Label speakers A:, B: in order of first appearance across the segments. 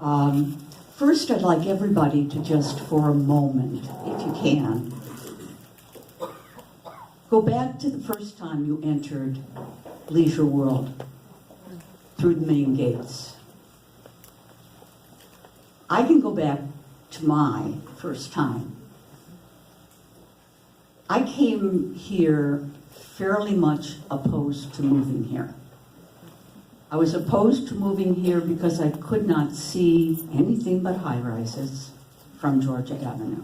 A: First, I'd like everybody to just, for a moment, if you can, go back to the first time you entered Leisure World through the main gates. I can go back to my first time. I came here fairly much opposed to moving here. I was opposed to moving here because I could not see anything but high-rises from Georgia Avenue.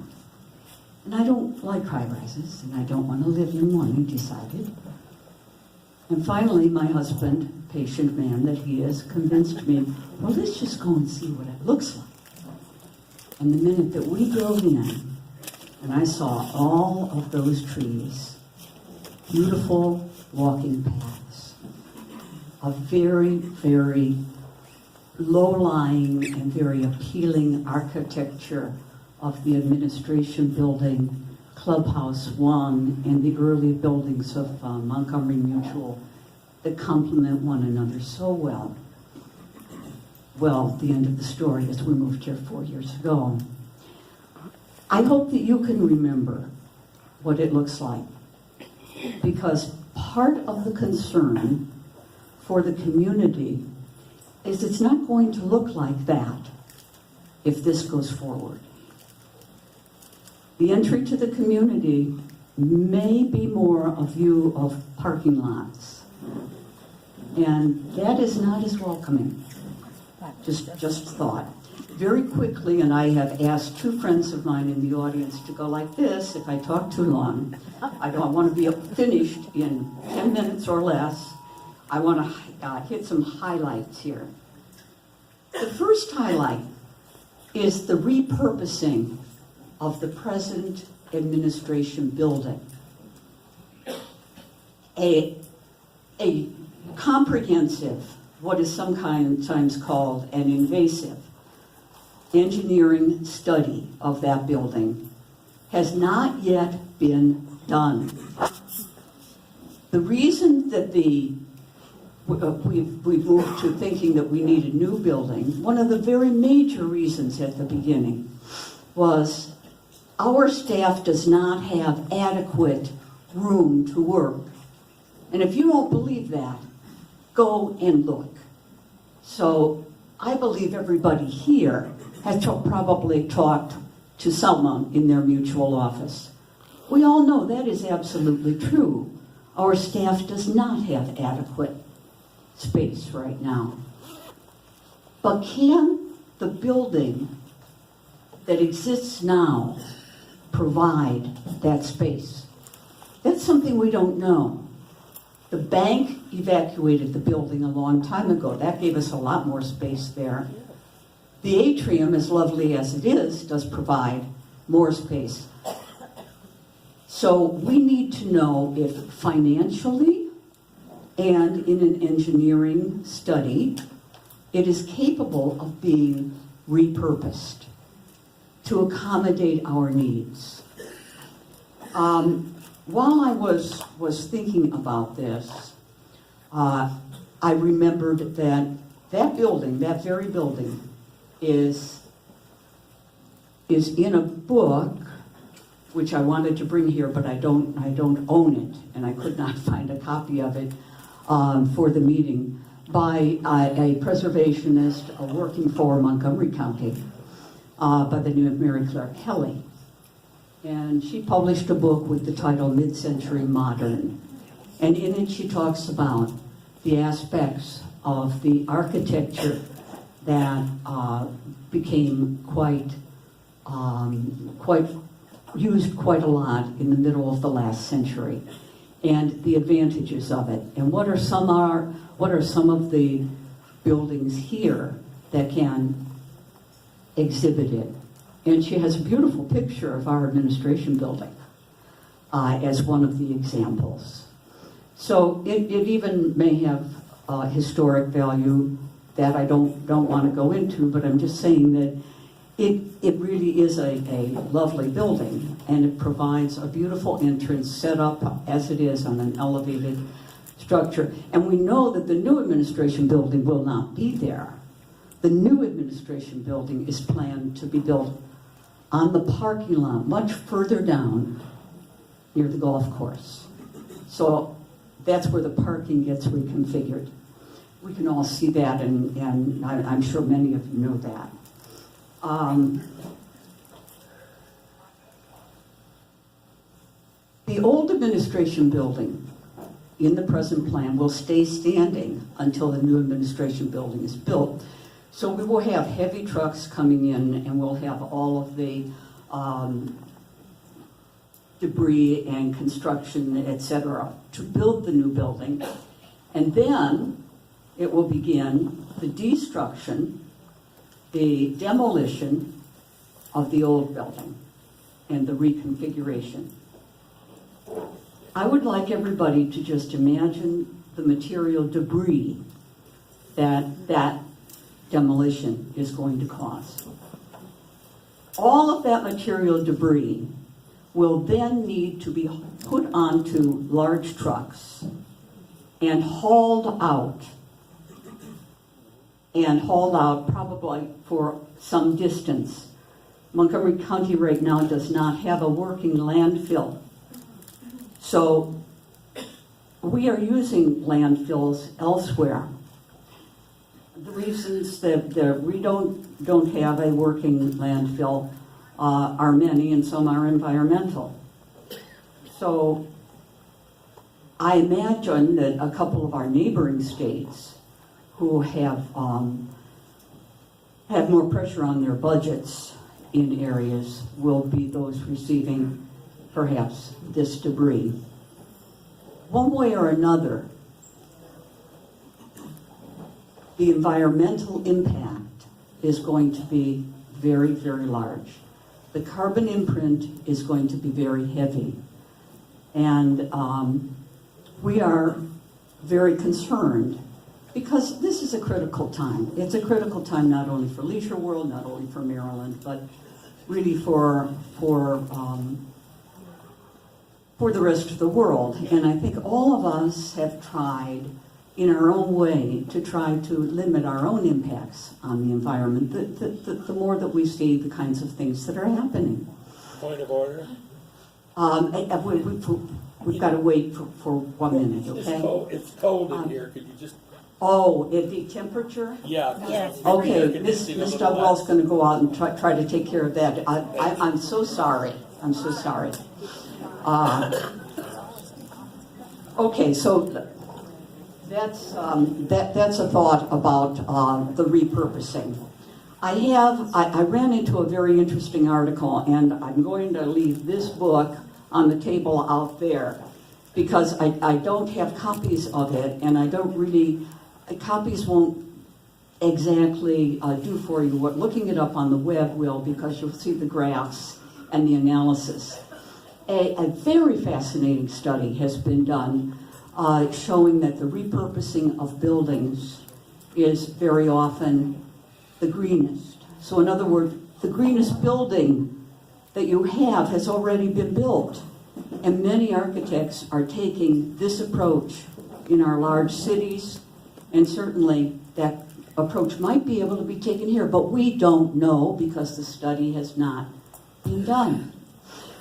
A: And I don't like high-rises, and I don't want to live in one, I decided. And finally, my husband, patient man that he is, convinced me, well, let's just go and see what it looks like. And the minute that we drove in, and I saw all of those trees, beautiful walking paths, a very, very low-lying and very appealing architecture of the administration building, Clubhouse 1, and the early buildings of Montgomery Mutual that complement one another so well. Well, the end of the story is we moved here 4 years ago. I hope that you can remember what it looks like, because part of the concern for the community is it's not going to look like that if this goes forward. The entry to the community may be more a view of parking lots, and that is not as welcoming. Just thought. Very quickly, and I have asked two friends of mine in the audience to go like this if I talk too long. I don't want to be finished in 10 minutes or less. I want to hit some highlights here. The first highlight is the repurposing of the present administration building. A comprehensive, what is sometimes called an invasive, engineering study of that building has not yet been done. The reason that we've moved to thinking that we need a new building, one of the very major reasons at the beginning was our staff does not have adequate room to work. And if you don't believe that, go and look. So I believe everybody here has probably talked to someone in their mutual office. We all know that is absolutely true. Our staff does not have adequate space right now. But can the building that exists now provide that space? That's something we don't know. The bank evacuated the building a long time ago. That gave us a lot more space there. The atrium, as lovely as it is, does provide more space. So we need to know if financially and in an engineering study, it is capable of being repurposed to accommodate our needs. While I was thinking about this, I remembered that building, that very building, is in a book which I wanted to bring here, but I don't own it, and I could not find a copy of it for the meeting, by a preservationist working for Montgomery County by the name of Mary Claire Kelly. And she published a book with the title Mid-Century Modern. And in it she talks about the aspects of the architecture that became quite used quite a lot in the middle of the last century, and the advantages of it. And what are some of the buildings here that can exhibit it? And she has a beautiful picture of our administration building as one of the examples. So it even may have historic value that I don't want to go into, but I'm just saying that it really is a lovely building, and it provides a beautiful entrance set up as it is on an elevated structure. And we know that the new administration building will not be there. The new administration building is planned to be built on the parking lot, much further down near the golf course. So that's where the parking gets reconfigured. We can all see that, and I'm sure many of you know that. The old administration building in the present plan will stay standing until the new administration building is built. So we will have heavy trucks coming in, and we'll have all of the debris and construction, etc., to build the new building. And then it will begin the destruction, the demolition of the old building and the reconfiguration. I would like everybody to just imagine the material debris that demolition is going to cause. All of that material debris will then need to be put onto large trucks and hauled out probably for some distance. Montgomery County right now does not have a working landfill. So we are using landfills elsewhere. The reasons that we don't have a working landfill are many, and some are environmental. So I imagine that a couple of our neighboring states who have more pressure on their budgets in areas will be those receiving perhaps this debris. One way or another, the environmental impact is going to be very, very large. The carbon imprint is going to be very heavy. And we are very concerned because this is a critical time. It's a critical time not only for Leisure World, not only for Maryland, but really for the rest of the world. And I think all of us have tried in our own way to try to limit our own impacts on the environment, the more that we see the kinds of things that are happening.
B: Point of order?
A: We've got to wait for 1 minute, okay?
B: It's cold in here. Could you just...
A: Oh, the temperature?
B: Yeah.
C: Yes.
A: Okay, Ms. Dubwell's going to go out and try to take care of that. I'm so sorry. I'm so sorry. Okay, so that's a thought about the repurposing. I ran into a very interesting article, and I'm going to leave this book on the table out there because I don't have copies of it, and I don't really, copies won't exactly do for you what looking it up on the web will, because you'll see the graphs and the analysis. A very fascinating study has been done showing that the repurposing of buildings is very often the greenest. So in other words, the greenest building that you have has already been built. And many architects are taking this approach in our large cities, and certainly that approach might be able to be taken here, but we don't know because the study has not been done.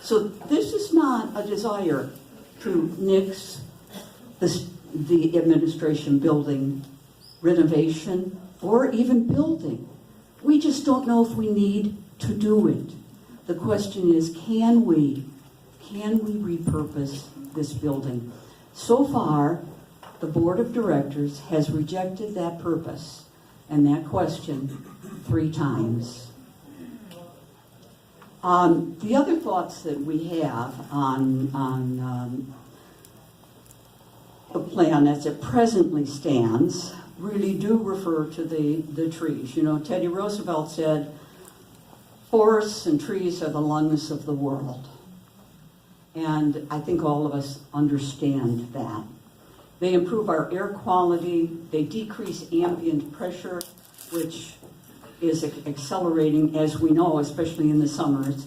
A: So this is not a desire to nix the administration building renovation or even building. We just don't know if we need to do it. The question is, can we repurpose this building? So far, the board of directors has rejected that purpose and that question 3 times. The other thoughts that we have on the plan as it presently stands really do refer to the trees. You know, Teddy Roosevelt said, forests and trees are the lungs of the world. And I think all of us understand that. They improve our air quality, they decrease ambient pressure, which is accelerating, as we know, especially in the summers.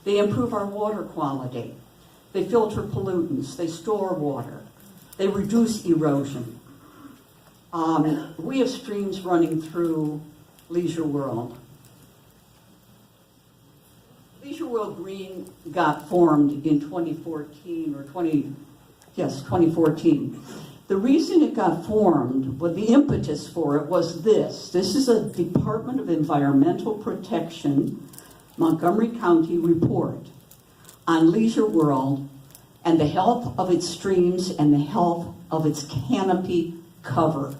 A: They improve our water quality. They filter pollutants, they store water, they reduce erosion. We have streams running through Leisure World. Leisure World Green got formed in 2014. The reason it got formed, well, the impetus for it was this. This is a Department of Environmental Protection, Montgomery County report on Leisure World and the health of its streams and the health of its canopy cover.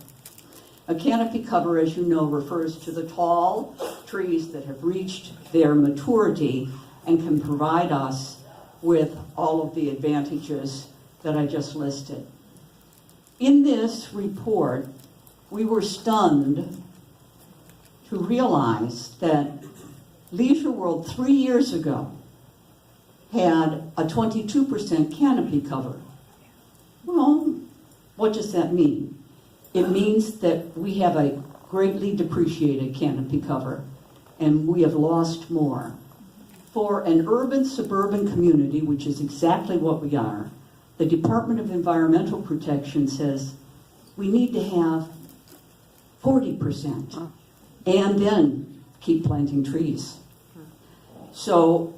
A: A canopy cover, as you know, refers to the tall trees that have reached their maturity and can provide us with all of the advantages that I just listed. In this report, we were stunned to realize that Leisure World 3 years ago had a 22% canopy cover. Well, what does that mean? It means that we have a greatly depreciated canopy cover, and we have lost more. For an urban suburban community, which is exactly what we are, the Department of Environmental Protection says we need to have 40% and then keep planting trees. So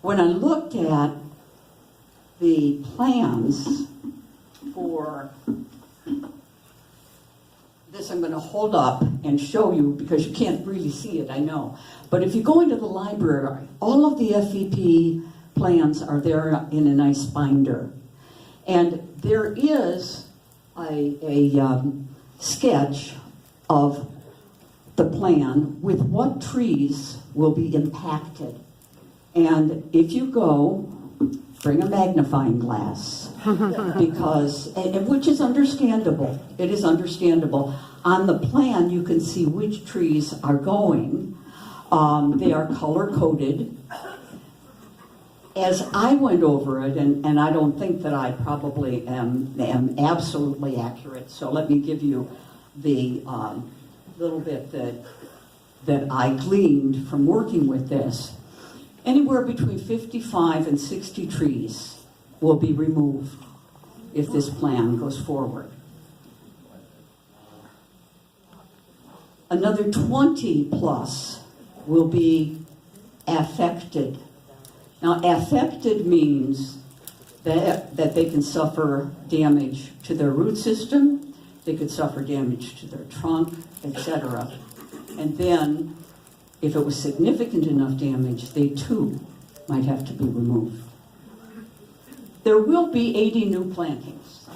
A: when I looked at the plans for this, I'm going to hold up and show you because you can't really see it, I know. But if you go into the library, all of the FEP plans are there in a nice binder. And there is a sketch of the plan with what trees will be impacted. And if you go, bring a magnifying glass, because, which is understandable, it is understandable. On the plan, you can see which trees are going. They are color-coded. As I went over it, and I don't think that I probably am absolutely accurate, so let me give you the little bit that I gleaned from working with this. Anywhere between 55 and 60 trees will be removed if this plan goes forward. Another 20 plus will be affected. Now, affected means that they can suffer damage to their root system, they could suffer damage to their trunk, etc. And then, if it was significant enough damage, they too might have to be removed. There will be 80 new plantings.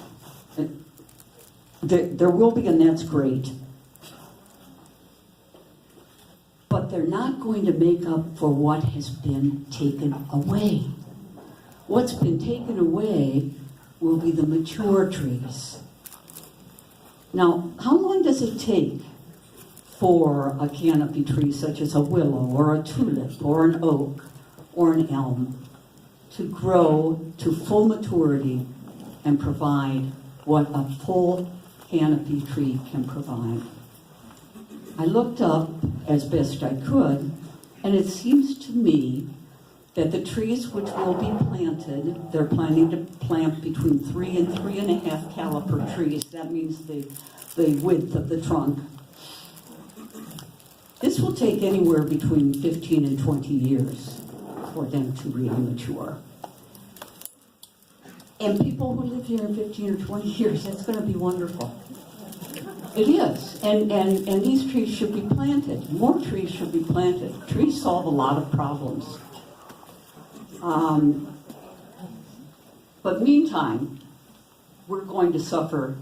A: There will be, and that's great. But they're not going to make up for what has been taken away. What's been taken away will be the mature trees. Now, how long does it take for a canopy tree such as a willow or a tulip or an oak or an elm to grow to full maturity and provide what a full canopy tree can provide? I looked up as best I could, and it seems to me that the trees which will be planted, they're planning to plant between 3 and 3.5 caliper trees. That means the width of the trunk. This will take anywhere between 15 and 20 years for them to really mature. And people who live here in 15 or 20 years, that's going to be wonderful. It is, and these trees should be planted. More trees should be planted. Trees solve a lot of problems. But meantime, we're going to suffer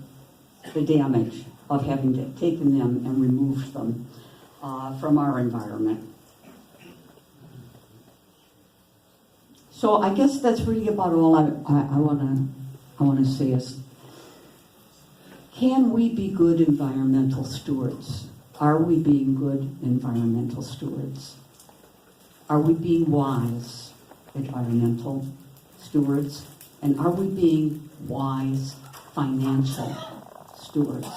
A: the damage of having taken them and removed them from our environment. So I guess that's really about all I want to say is, can we be good environmental stewards? Are we being good environmental stewards? Are we being wise environmental stewards? And are we being wise financial stewards?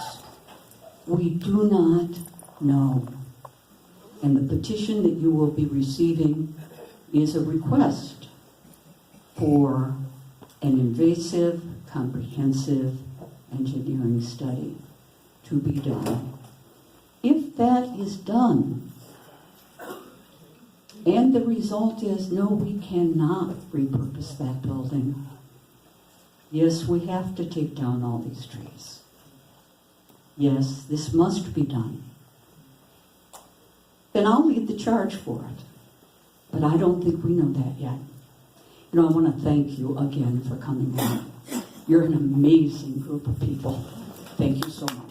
A: We do not know. And the petition that you will be receiving is a request for an invasive, comprehensive engineering study to be done. If that is done, and the result is, no, we cannot repurpose that building. Yes, we have to take down all these trees. Yes, this must be done. Then I'll lead the charge for it. But I don't think we know that yet. I want to thank you again for coming out. You're an amazing group of people. Thank you so much.